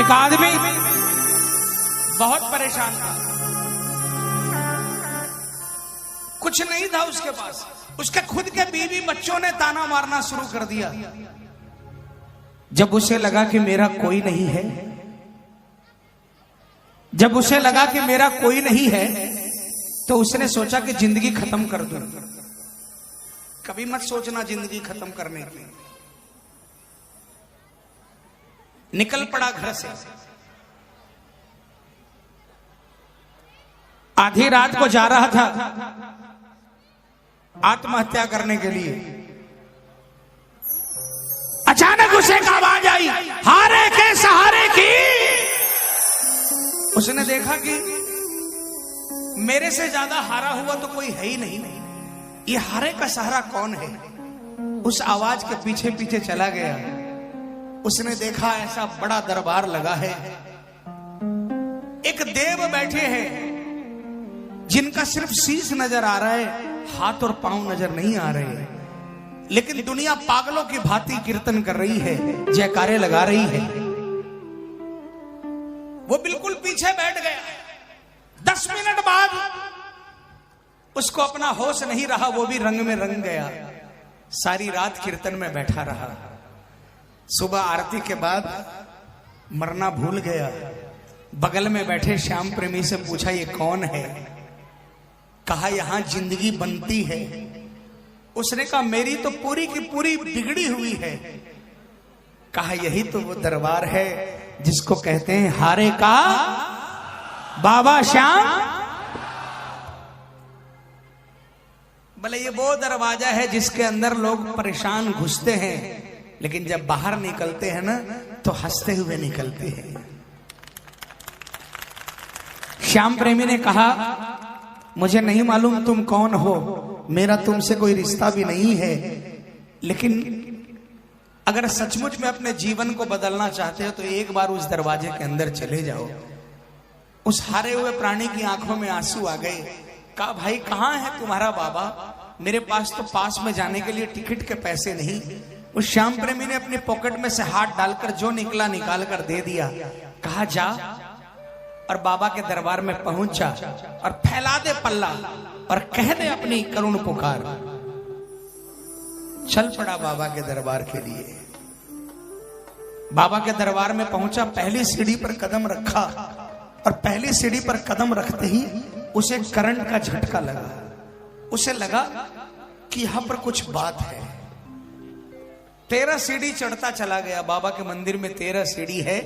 एक आदमी बहुत परेशान था, कुछ नहीं था उसके पास। उसके खुद के बीवी बच्चों ने ताना मारना शुरू कर दिया। जब उसे लगा कि मेरा कोई नहीं है, जब उसे लगा कि मेरा कोई नहीं है, तो उसने सोचा कि जिंदगी खत्म कर दूं। कभी मत सोचना जिंदगी खत्म करने की। निकल पड़ा घर से। आधी रात को जा रहा था आत्महत्या करने के लिए। अचानक उसे एक आवाज आई, हारे के सहारे की। उसने देखा कि मेरे से ज्यादा हारा हुआ तो कोई है ही नहीं। ये हारे का सहारा कौन है? उस आवाज के पीछे पीछे चला गया। उसने देखा ऐसा बड़ा दरबार लगा है, एक देव बैठे हैं जिनका सिर्फ शीश नजर आ रहा है, हाथ और पांव नजर नहीं आ रहे हैं, लेकिन दुनिया पागलों की भांति कीर्तन कर रही है, जयकारे लगा रही है। वो बिल्कुल पीछे बैठ गया। 10 मिनट बाद उसको अपना होश नहीं रहा, वो भी रंग में रंग गया। सारी रात कीर्तन में बैठा रहा। सुबह आरती के बाद मरना भूल गया। बगल में बैठे श्याम प्रेमी से पूछा, ये कौन है? कहा, यहां जिंदगी बनती है। उसने कहा, मेरी तो पूरी की पूरी बिगड़ी हुई है। कहा, यही तो वो दरबार है जिसको कहते हैं हारे का बाबा श्याम। भले ये वो दरवाजा है जिसके अंदर लोग परेशान घुसते हैं, लेकिन जब बाहर निकलते हैं ना तो हंसते हुए निकलते हैं। श्याम प्रेमी ने कहा, मुझे नहीं मालूम तुम कौन हो, मेरा तुमसे कोई रिश्ता भी नहीं है, लेकिन अगर सचमुच में अपने जीवन को बदलना चाहते हो तो एक बार उस दरवाजे के अंदर चले जाओ। उस हारे हुए प्राणी की आंखों में आंसू आ गए। कहा, भाई कहां है तुम्हारा बाबा? मेरे पास तो पास में जाने के लिए टिकट के पैसे नहीं। उस श्याम प्रेमी ने अपनी पॉकेट में से हाथ डालकर जो निकला निकाल कर दे दिया। कहा, जा और बाबा के दरबार में पहुंच जा और फैला दे पल्ला और कह दे अपनी करुण पुकार। चल पड़ा बाबा के दरबार के लिए। बाबा के दरबार में पहुंचा, पहली सीढ़ी पर कदम रखा और पहली सीढ़ी पर कदम रखते ही उसे करंट का झटका लगा। उसे लगा कि यहां पर कुछ बात है। 13 सीढ़ी चढ़ता चला गया। बाबा के मंदिर में 13 सीढ़ी है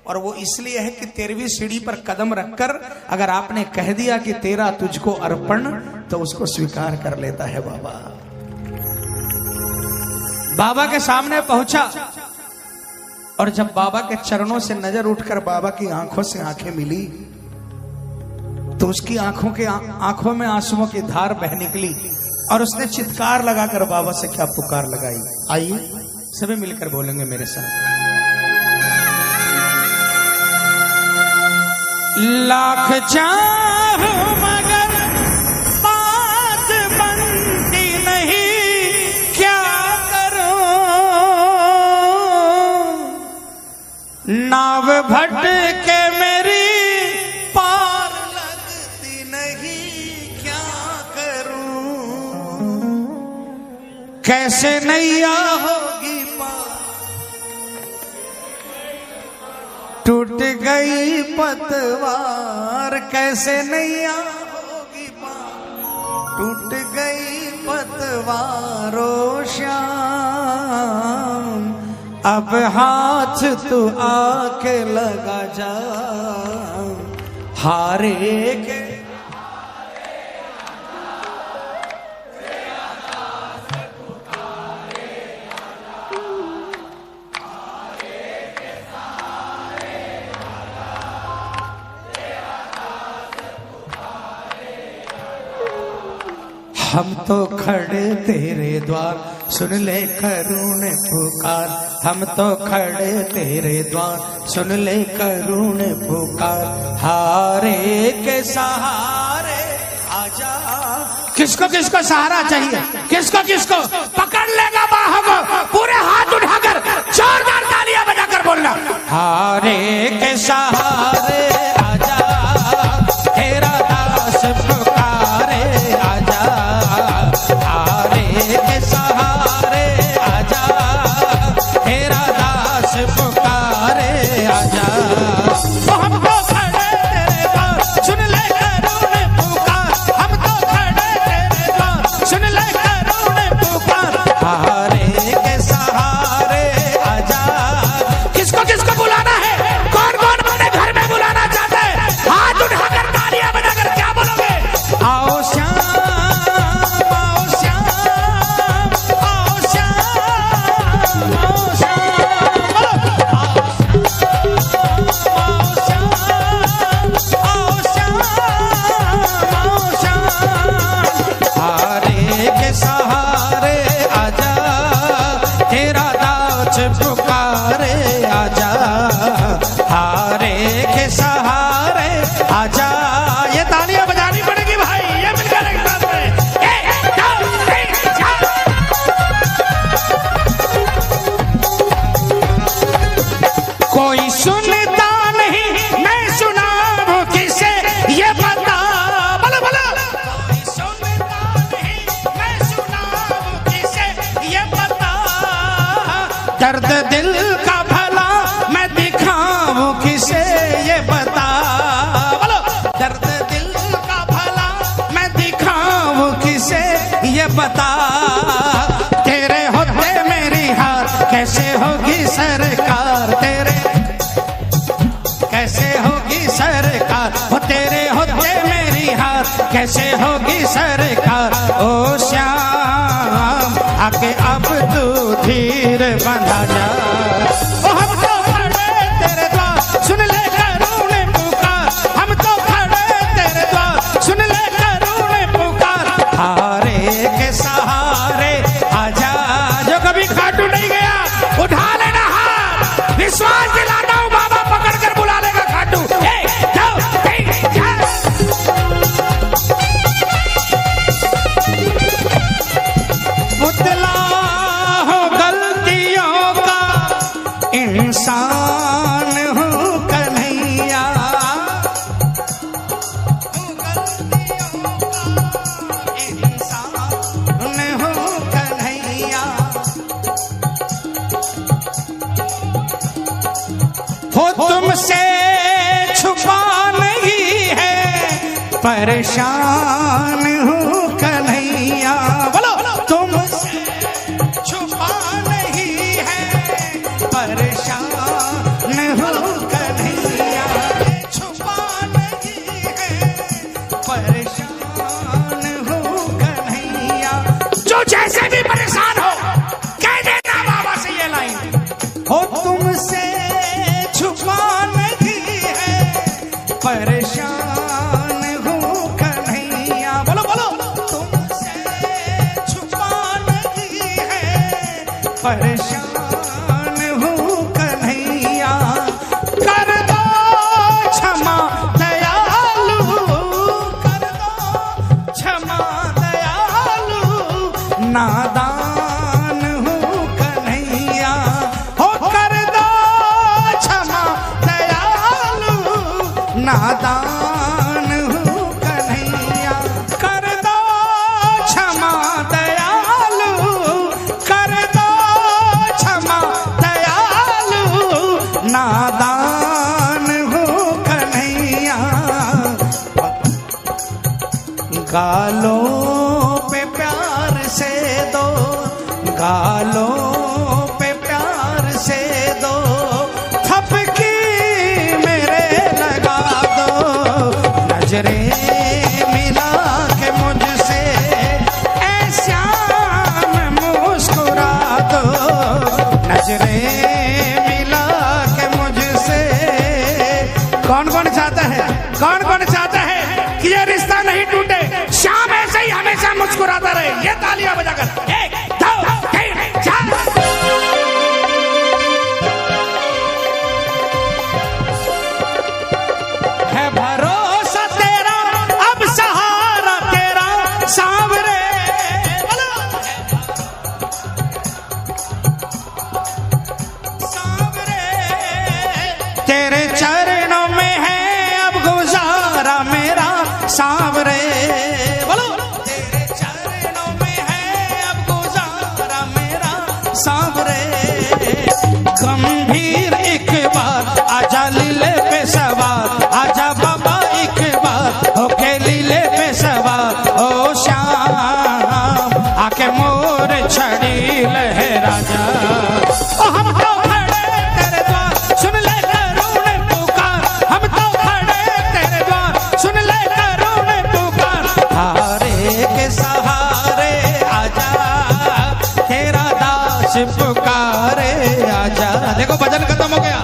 और वो इसलिए है कि 13वीं सीढ़ी पर कदम रखकर अगर आपने कह दिया कि तेरा तुझको अर्पण, तो उसको स्वीकार कर लेता है बाबा। बाबा के सामने पहुंचा और जब बाबा के चरणों से नजर उठकर बाबा की आंखों से आंखें मिली तो उसकी आंखों में आंसुओं की धार बह निकली और उसने चित्कार लगाकर बाबा से क्या पुकार लगाई। आइए सभी मिलकर बोलेंगे मेरे साथ। लाख चाहो मगर बात बनती नहीं, क्या करूं? नाव भटके मेरी पार लगती नहीं, क्या करूं? कैसे नैया होगी पार, टूट गई पतवार। कैसे नैया होगी पार, टूट गई पतवार। ओ श्याम अब हाथ तू आके लगा जा, हारे के हम तो खड़े तेरे द्वार, सुन ले करुण पुकार। हम तो खड़े तेरे द्वार, सुन ले करुण पुकार। हारे के सहारे आजा। किसको किसको सहारा चाहिए? किसको किसको? पकड़ लेगा बाहों को, पूरे हाथ उठाकर जोरदार तालियां बजाकर बोलना, हारे के के सहारे आजा, तेरा दास पुकारे आजा, हारे के सहारे आजा, तेरा दास पुकारे आजा। हमको खड़े तेरे द्वार सुन ले करुण पुकार, हम तो खड़े तेरे द्वार सुन ले करुण पुकार, हारे के सहारे आजा। किसको किसको बुलाना है, कौन कौन अपने घर में बुलाना चाहते हैं, हाथ उठाकर तालियां बजाकर क्या बोलोगे? आओ श्याम, आओ श्याम, आओ श्याम, आओ श्याम, बोलो आओ श्याम, आओ श्याम, आओ श्याम, हारे के सहारे आजा, तेरा दास पुकारे आजा, हारे के सहारे आजा। ये तालियां बजानी पड़ेगी भाई, ये मिलकर एक साथ में 1 2 3 4। कोई सुनता नहीं मैं सुनाऊं किसे ये बता, बोलो बोलो। कोई सुनता नहीं मैं सुनाऊं किसे ये बता, दर्द दिल का भला मैं दिखाऊं किसे ये बता, बोलो दर्द दिल का भला मैं दिखाऊं किसे ये बता। तेरे होते मेरी हार कैसे होगी सरकार, तेरे कैसे होगी सरकार, हो तेरे होते मेरी हार कैसे होगी सरकार। ओ श्याम आके अब तू धीर बंधा जा, ओ हम तो खड़े तेरे द्वार सुन ले करुण पुकार, हम तो खड़े तेरे द्वार सुन ले करुण पुकार, हारे के सहारे आजा। जो कभी खाटू नहीं गया उठा लेना हाथ, विश्वास दिलाता हूँ बाबा पकड़ कर बुला लेगा खाटू। 1 2 3 4। पुतला हो गलतियों का इंसान हूँ कन्हैया, गलतियों का इंसान हूँ कन्हैया, हो तुमसे छुपा नहीं है परेशान हूँ कन्हैया, बोलो तुमसे छुपा नहीं है परेशान हूँ कन्हैया, छुपा नहीं है परेशान हूँ कन्हैया। जो जैसे भी परेशान हो कह देना बाबा से ये लाइन, हो तुमसे छुपा नहीं है परेशान हूँ कन्हैया, बोलो बोलो तुमसे छुपा नहीं है परेशान हूँ कन्हैया। कर दो क्षमा दयालु, कर दो क्षमा दयालु, नादान हूँ कन्हैया, हो कर दो क्षमा दयालु, नादान हूँ कन्हैया। कर दो क्षमा दयालु, कर दो क्षमा दयालु, नादान हूँ कन्हैया। गालों पे प्यार से दो, गालों पे प्यार से दो, थपकी मेरे लगा दो, नजरें मिला के मुझसे ऐ श्याम मुस्कुरा दो, नजरें मिला के मुझसे। कौन कौन चाहता है, कौन कौन चाहता है कि ये रिश्ता नहीं टूटे, श्याम ऐसे ही हमेशा मुस्कुराता रहे? ये तालियां बजाकर 1 2 3 4। है भरोसा तेरा अब सहारा तेरा सांवरे, सांवरे तेरे चरण सांवरे, गंभीर एक बार आजा लीले पे सवार, आजा बाबा एक बार होके लीले पे सवार। ओ श्याम आके मोर छड़ी लहरा जा, ओ हम तो खड़े तेरे द्वार सुन ले करुण पुकार, हम तो खड़े तेरे द्वार सुन ले करुण पुकार। हारे के सहारे आजा तेरा दास पुकारे आजा। देखो भजन खत्म हो गया,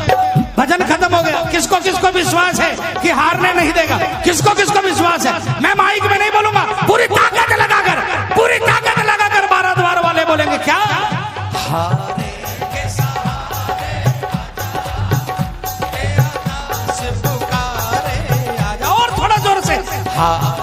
भजन खत्म हो गया। किसको किसको विश्वास है कि हारने नहीं देगा, किसको किसको विश्वास है? मैं माइक में नहीं बोलूंगा, पूरी ताकत लगाकर, पूरी ताकत लगाकर 12 द्वार वाले बोलेंगे क्या? हारे के सहारे आजा तेरा दास पुकारे आजा। और थोड़ा जोर से, हाँ